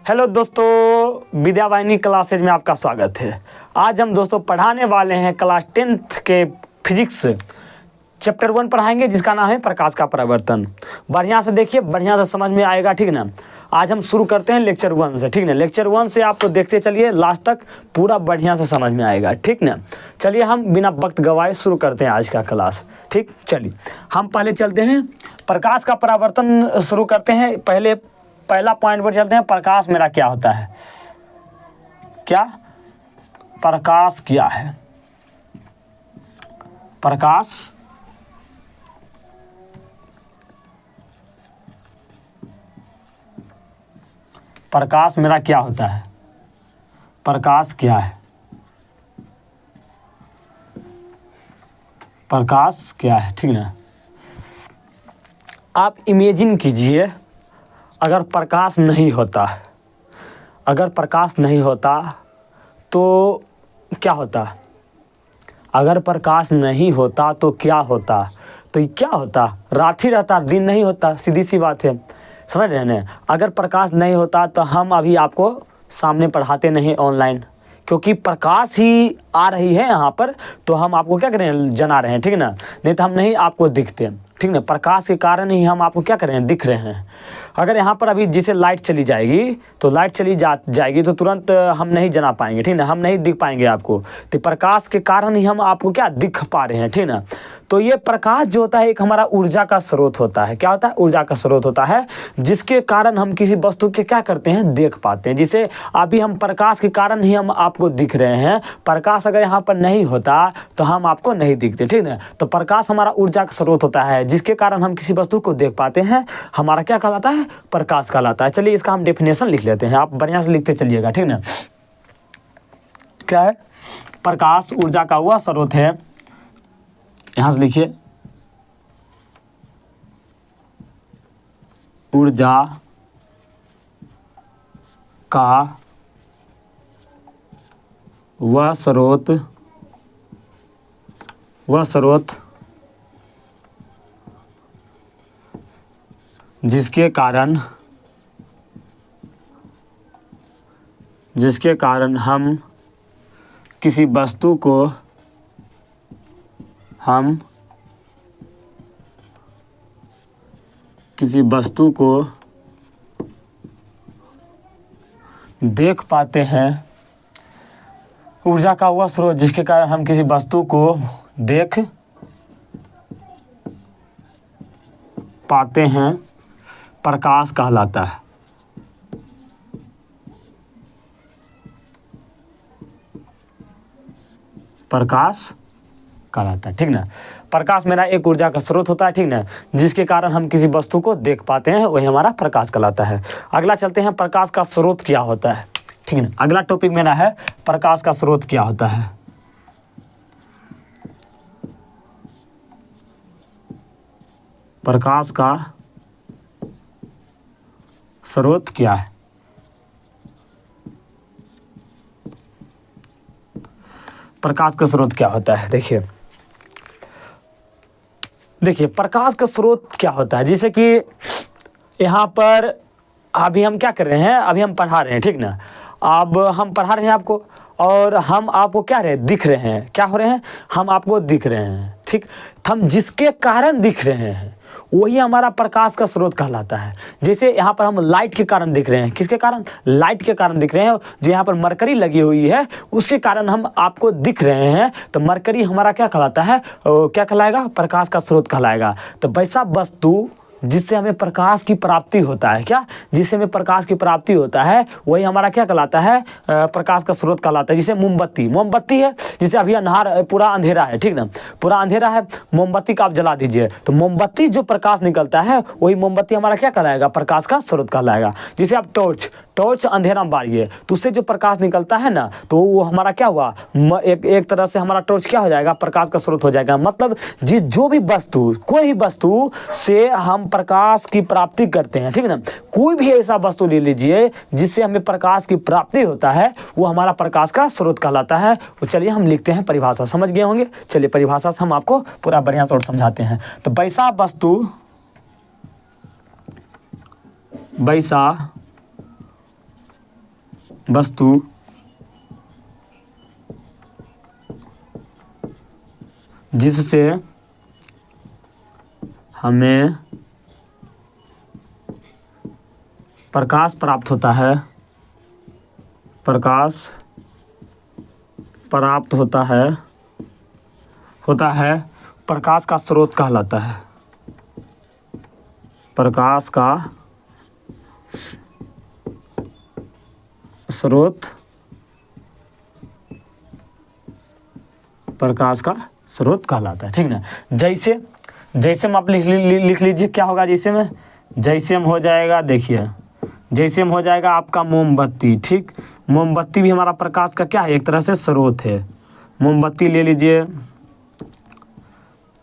Hello दोस्तों, Vidyavahini classes में आपका स्वागत है। आज हम दोस्तों पढ़ाने वाले हैं क्लास 10th के फिजिक्स चैप्टर 1 पढ़ाएंगे, जिसका नाम है प्रकाश का परावर्तन। बढ़िया से देखिए, बढ़िया से समझ में आएगा, ठीक ना। आज हम शुरू करते हैं लेक्चर 1 से, ठीक ना। लेक्चर 1 से आप देखते चलिए, लास्ट तक पूरा बढ़िया से समझ में आएगा, ठीक ना। चलिए हम बिना वक्त गवाए शुरू करते हैं आज का क्लास, ठीक। चलिए हम पहले चलते हैं प्रकाश का परावर्तन शुरू करते हैं। पहला पॉइंट पर चलते हैं, प्रकाश मेरा क्या होता है। क्या प्रकाश क्या है? प्रकाश मेरा क्या होता है? प्रकाश क्या है? प्रकाश क्या है, ठीक ना। आप इमेजिन कीजिए, अगर प्रकाश नहीं होता तो क्या होता? अगर प्रकाश नहीं होता तो क्या होता? तो क्या होता? रात ही रहता, दिन नहीं होता, सीधी सी बात है, समझ रहे हैं ना। अगर प्रकाश नहीं होता तो हम अभी आपको सामने पढ़ाते नहीं ऑनलाइन, क्योंकि प्रकाश ही आ रही है यहाँ पर, तो हम आपको क्या करें, जना रहे हैं, ठीक ना। नहीं तो हम नहीं आपको दिखते, ठीक ना। प्रकाश के कारण ही हम आपको क्या कर रहे हैं, दिख रहे हैं। अगर यहाँ पर अभी जिसे लाइट चली जाएगी तो तुरंत हम नहीं जना पाएंगे, ठीक ना। हम नहीं दिख पाएंगे आपको, तो प्रकाश के कारण ही हम आपको क्या दिख पा रहे हैं, ठीक ना। तो ये प्रकाश जो होता है एक हमारा ऊर्जा का स्रोत होता है। क्या होता है? ऊर्जा का स्रोत होता है, जिसके कारण हम किसी वस्तु के क्या करते हैं, देख पाते हैं। जिसे अभी हम प्रकाश के कारण ही हम आपको दिख रहे हैं। प्रकाश अगर यहाँ पर नहीं होता तो हम आपको नहीं दिखते, ठीक ना। तो प्रकाश हमारा ऊर्जा का स्रोत होता है, जिसके कारण हम किसी वस्तु को देख पाते हैं। हमारा क्या कहलाता है? प्रकाश कहलाता है। चलिए इसका हम डेफिनेशन लिख लेते हैं, आप बढ़िया से लिखते चलिएगा, ठीक ना। क्या है? प्रकाश ऊर्जा का वह स्रोत है, यहां से लिखिए, ऊर्जा का वह स्रोत जिसके कारण किसी वस्तु को देख पाते हैं। ऊर्जा का वह स्रोत जिसके कारण हम किसी वस्तु को देख पाते हैं, प्रकाश कहलाता है। प्रकाश कहलाता है, ठीक ना। प्रकाश मेरा एक ऊर्जा का स्रोत होता है, ठीक ना, जिसके कारण हम किसी वस्तु को देख पाते हैं, वही हमारा प्रकाश कहलाता है। अगला चलते हैं, प्रकाश का स्रोत क्या होता है, ठीक ना। अगला टॉपिक मेरा है प्रकाश का स्रोत क्या होता है। प्रकाश का स्रोत क्या है? प्रकाश का स्रोत क्या होता है? देखिए प्रकाश का स्रोत क्या होता है, जैसे कि यहाँ पर अभी हम क्या कर रहे हैं, अभी हम पढ़ा रहे हैं, ठीक ना। अब हम पढ़ा रहे हैं आपको, और हम आपको क्या दिख रहे हैं, क्या हो रहे हैं, हम आपको दिख रहे हैं, ठीक। हम जिसके कारण दिख रहे हैं वही हमारा प्रकाश का स्रोत कहलाता है। जैसे यहाँ पर हम लाइट के कारण दिख रहे हैं, किसके कारण? लाइट के कारण दिख रहे हैं। जो यहाँ पर मरकरी लगी हुई है उसके कारण हम आपको दिख रहे हैं, तो मरकरी हमारा क्या कहलाता है, क्या कहलाएगा? प्रकाश का स्रोत कहलाएगा। तो वैसा वस्तु जिससे हमें प्रकाश की प्राप्ति होता है, क्या? जिससे हमें प्रकाश की प्राप्ति होता है, वही हमारा क्या कहलाता है? प्रकाश का स्रोत कहलाता है। जैसे मोमबत्ती है, जैसे अभी पूरा अंधेरा है, ठीक ना, पूरा अंधेरा है, मोमबत्ती का आप जला दीजिए तो मोमबत्ती जो प्रकाश निकलता है वही मोमबत्ती हमारा क्या कहलाएगा? प्रकाश का स्रोत कहलाएगा। जैसे आप टॉर्च अंधेरा में बारिए तो उससे जो प्रकाश निकलता है ना, तो वो हमारा क्या हुआ, एक तरह से हमारा टॉर्च क्या हो जाएगा? प्रकाश का स्रोत हो जाएगा। मतलब कोई भी वस्तु से हम प्रकाश की प्राप्ति करते हैं, ठीक है ना। कोई भी ऐसा वस्तु ले लीजिए जिससे हमें प्रकाश की प्राप्ति होता है, वो हमारा प्रकाश का स्रोत कहलाता है। तो चलिए हम लिखते हैं परिभाषा, समझ गए होंगे। चलिए परिभाषा से हम आपको पूरा बढ़िया से और समझाते हैं। तो वैसा वस्तु जिससे हमें प्रकाश प्राप्त होता है, प्रकाश प्राप्त होता है प्रकाश का स्रोत कहलाता है, प्रकाश का स्रोत, प्रकाश का स्रोत कहलाता है, ठीक ना। जैसे जैसे में आप लिख लीजिए क्या होगा। जैसे में हो जाएगा, देखिए जैसे में हो जाएगा आपका मोमबत्ती, ठीक। मोमबत्ती भी हमारा प्रकाश का क्या है, एक तरह से स्रोत है। मोमबत्ती ले लीजिए,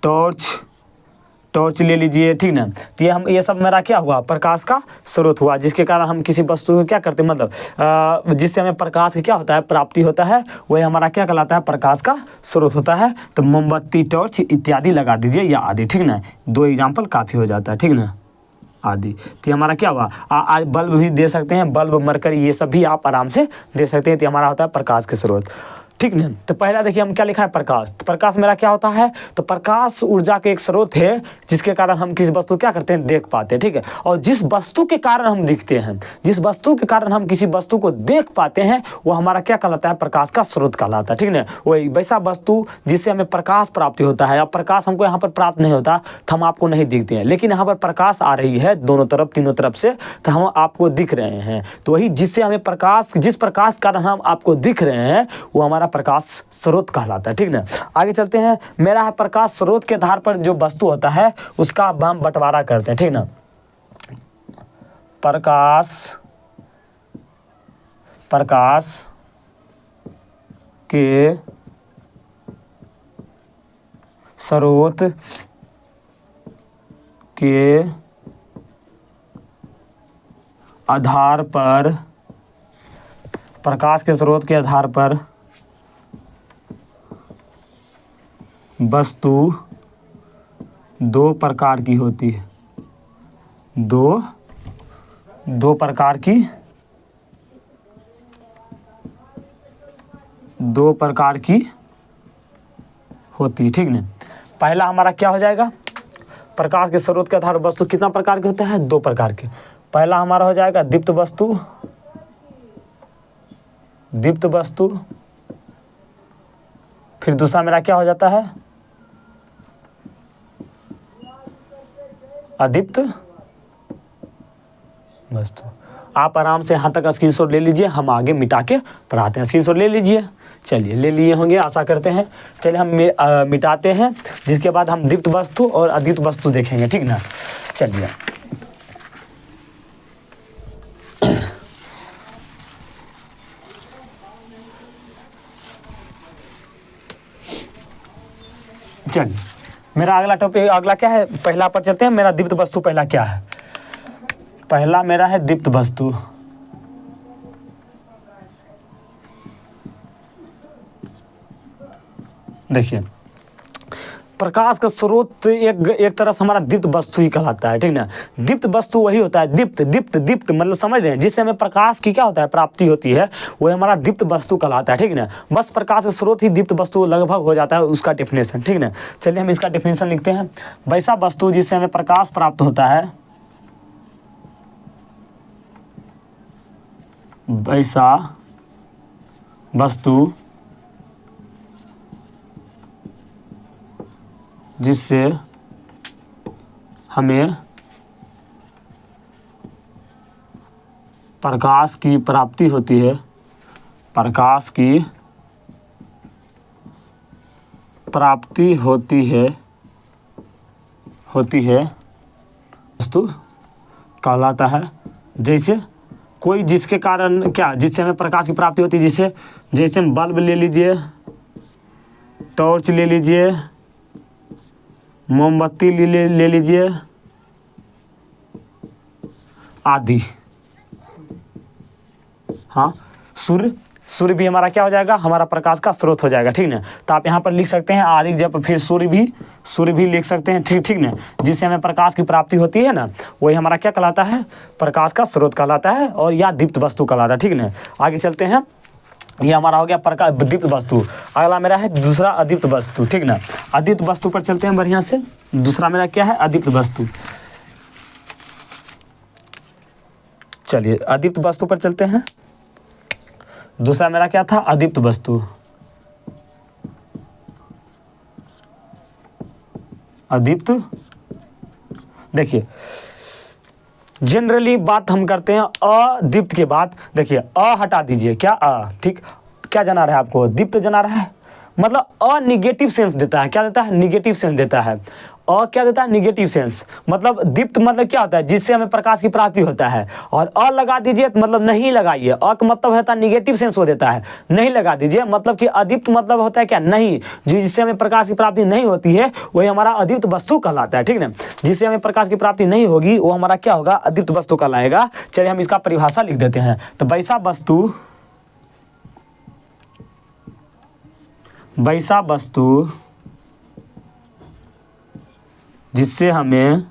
टॉर्च ले लीजिए, ठीक ना। तो ये सब मेरा क्या हुआ, प्रकाश का स्रोत हुआ, जिसके कारण हम किसी वस्तु को क्या करते हैं, मतलब जिससे हमें प्रकाश का क्या होता है, प्राप्ति होता है, वही हमारा क्या कहलाता है, प्रकाश का स्रोत होता है। तो मोमबत्ती, टॉर्च इत्यादि लगा दीजिए, या आदि, ठीक ना। 2 एग्जाम्पल काफ़ी हो जाता है, ठीक ना, आदि। तो हमारा क्या हुआ, आज बल्ब भी दे सकते हैं, बल्ब, मरकरी, ये सब भी आप आराम से दे सकते हैं। तो हमारा होता है प्रकाश के स्रोत, ठीक ना। तो पहला देखिए हम क्या लिखा है, प्रकाश। तो प्रकाश मेरा क्या होता है, तो प्रकाश ऊर्जा के एक स्रोत है, जिसके कारण हम किसी वस्तु क्या करते हैं, देख पाते हैं, ठीक है। और जिस वस्तु के कारण हम दिखते हैं, जिस वस्तु के कारण हम किसी वस्तु को देख पाते हैं, वो हमारा क्या कहलाता है, प्रकाश का स्रोत कहलाता है, ठीक ना। वही वैसा वस्तु जिससे हमें प्रकाश प्राप्ति होता है। अब प्रकाश हमको यहाँ पर प्राप्त नहीं होता, तो हम आपको नहीं दिखते हैं, लेकिन यहाँ पर प्रकाश आ रही है दोनों तरफ, तीनों तरफ से, तो हम आपको दिख रहे हैं। तो वही जिससे हमें प्रकाश, जिस प्रकाश कारण हम आपको दिख रहे हैं, वो हमारा प्रकाश स्रोत कहलाता है, ठीक ना। आगे चलते हैं। मेरा है प्रकाश स्रोत के आधार पर जो वस्तु होता है उसका हम बंटवारा करते हैं, ठीक ना। प्रकाश के स्रोत के आधार पर, प्रकाश के स्रोत के आधार पर वस्तु 2 प्रकार की होती है, दो प्रकार की होती है, ठीक ना। पहला हमारा क्या हो जाएगा, प्रकाश के स्रोत के आधार पर वस्तु कितना प्रकार के होते हैं, 2 प्रकार के। पहला हमारा हो जाएगा दीप्त वस्तु, फिर दूसरा मेरा क्या हो जाता है, अदीप्त वस्तु। आप आराम से यहाँ तक स्क्रीनशॉट ले लीजिए, हम आगे मिटा के पढ़ाते हैं। स्क्रीनशॉट ले लीजिए, चलिए ले लिए होंगे आशा करते हैं। चलिए हम मिटाते हैं, जिसके बाद हम दीप्त वस्तु और अदीप्त वस्तु देखेंगे, ठीक ना। चलिए मेरा अगला टॉपिक, अगला क्या है, पहला पर चलते हैं। मेरा दीप्त वस्तु पहला क्या है, पहला मेरा है दीप्त वस्तु। देखिए प्रकाश का स्रोत एक तरफ हमारा दीप्त वस्तु ही कहलाता है, ठीक ना। दीप्त वस्तु वही होता है, दीप्त मतलब समझ रहे हैं, जिससे हमें प्रकाश की क्या होता है, प्राप्ति होती है, वो हमारा दीप्त वस्तु कहलाता है, ठीक ना। बस प्रकाश का स्रोत ही दीप्त वस्तु लगभग हो जाता है उसका डेफिनेशन, ठीक ना। चलिए हम इसका डेफिनेशन लिखते हैं। वैसा वस्तु जिससे हमें प्रकाश प्राप्त होता है, वैसा वस्तु जिससे हमें प्रकाश की प्राप्ति होती है, प्रकाश की प्राप्ति होती है वस्तु कहलाता है। जैसे कोई जिसके कारण क्या, जिससे हमें प्रकाश की प्राप्ति होती है, जैसे हम बल्ब ले लीजिए, टॉर्च ले लीजिए, मोमबत्ती ले लीजिए, आदि। हाँ, सूर्य भी हमारा क्या हो जाएगा, हमारा प्रकाश का स्रोत हो जाएगा, ठीक ना। तो आप यहाँ पर लिख सकते हैं आदि जब फिर सूर्य भी लिख सकते हैं, ठीक ना। जिससे हमें प्रकाश की प्राप्ति होती है ना, वही हमारा क्या कहलाता है, प्रकाश का स्रोत कहलाता है, और या दीप्त वस्तु कहलाता है, ठीक ना। आगे चलते हैं, ये हमारा हो गया प्रकाश दीप्त वस्तु। अगला मेरा है दूसरा अदीप्त वस्तु, ठीक ना। अदीप्त वस्तु पर चलते हैं बढ़िया से। दूसरा मेरा क्या है, अदीप्त वस्तु। चलिए अदीप्त वस्तु पर चलते हैं। दूसरा मेरा क्या था, अदीप्त वस्तु। अदीप्त, देखिए जनरली बात हम करते हैं अदीप्त के बाद, देखिए अ हटा दीजिए, क्या अ, ठीक। क्या जना रहा है आपको, दीप्त जना रहा है, मतलब अ निगेटिव सेंस देता है, क्या देता है, निगेटिव सेंस देता है। अ क्या देता है, निगेटिव सेंस। मतलब दीप्त मतलब क्या होता है, जिससे हमें प्रकाश की प्राप्ति होता है। और अ लगा दीजिए तो मतलब नहीं लगाइए, अ का मतलब होता है निगेटिव सेंस वो देता है, नहीं लगा दीजिए। मतलब कि अदीप्त मतलब होता है क्या, नहीं, जिससे हमें प्रकाश की प्राप्ति नहीं होती है वही हमारा अदीप्त वस्तु कहलाता है, ठीक ना। जिससे हमें प्रकाश की प्राप्ति नहीं होगी वो हमारा क्या होगा, अदीप्त वस्तु कहलाएगा। चलिए हम इसका परिभाषा लिख देते हैं। तो वैसा वस्तु जिससे हमें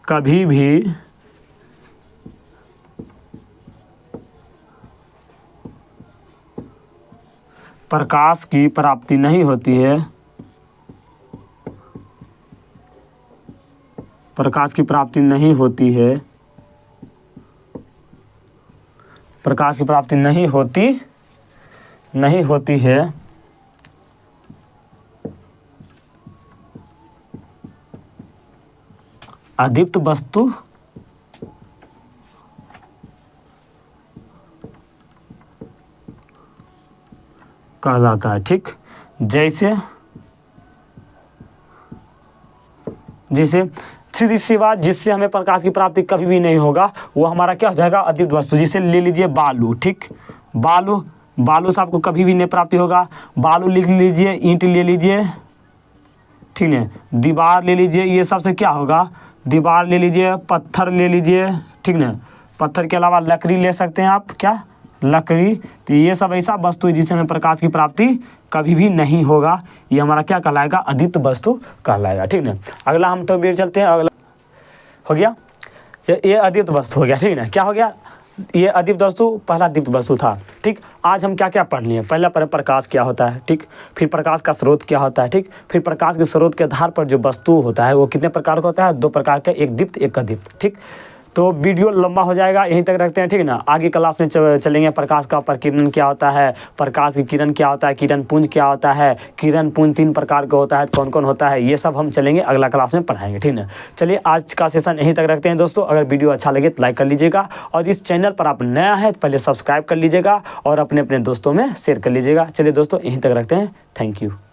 कभी भी प्रकाश की प्राप्ति नहीं होती है, प्रकाश की प्राप्ति नहीं होती है, प्रकाश की प्राप्ति नहीं होती है, अदीप्त वस्तु कहलाता है, ठीक। जैसे सीधी सी बात, जिससे हमें प्रकाश की प्राप्ति कभी भी नहीं होगा वो हमारा क्या हो जाएगा, अदीप्त वस्तु। जिसे ले लीजिए बालू, ठीक। बालू से आपको कभी भी नहीं प्राप्ति होगा। बालू लिख लीजिए, ईंट ले लीजिए, ठीक है, दीवार ले लीजिए, ये सबसे क्या होगा, दीवार ले लीजिए, पत्थर ले लीजिए, ठीक ना। पत्थर के अलावा लकड़ी ले सकते हैं आप, क्या, लकड़ी। तो ये सब ऐसा वस्तु है जिससे हमें प्रकाश की प्राप्ति कभी भी नहीं होगा, ये हमारा क्या कहलाएगा, अदीप्त वस्तु कहलाएगा, ठीक ना। अगला हम तो फिर चलते हैं, अगला हो गया ये अदीप्त वस्तु हो गया, ठीक ना। क्या हो गया, ये अदीप्त वस्तु पहला दीप्त वस्तु था, ठीक। आज हम क्या क्या पढ़ लिए, पहला प्रकाश क्या होता है, ठीक। फिर प्रकाश का स्रोत क्या होता है, ठीक। फिर प्रकाश के स्रोत के आधार पर जो वस्तु होता है वो कितने प्रकार का होता है, 2 प्रकार का, एक दीप्त एक अदीप्त, ठीक। तो वीडियो लंबा हो जाएगा, यहीं तक रखते हैं, ठीक ना। आगे क्लास में चलेंगे प्रकाश का प्रकीर्णन क्या होता है, प्रकाश की किरण क्या होता है, किरण पुंज क्या होता है, किरण पुंज 3 प्रकार का होता है, कौन कौन होता है, ये सब हम चलेंगे अगला क्लास में पढ़ाएंगे, ठीक ना। चलिए आज का सेशन यहीं तक रखते हैं दोस्तों। अगर वीडियो अच्छा लगे तो लाइक कर लीजिएगा, और इस चैनल पर आप नया है तो पहले सब्सक्राइब कर लीजिएगा और अपने दोस्तों में शेयर कर लीजिएगा। चलिए दोस्तों यहीं तक रखते हैं, थैंक यू।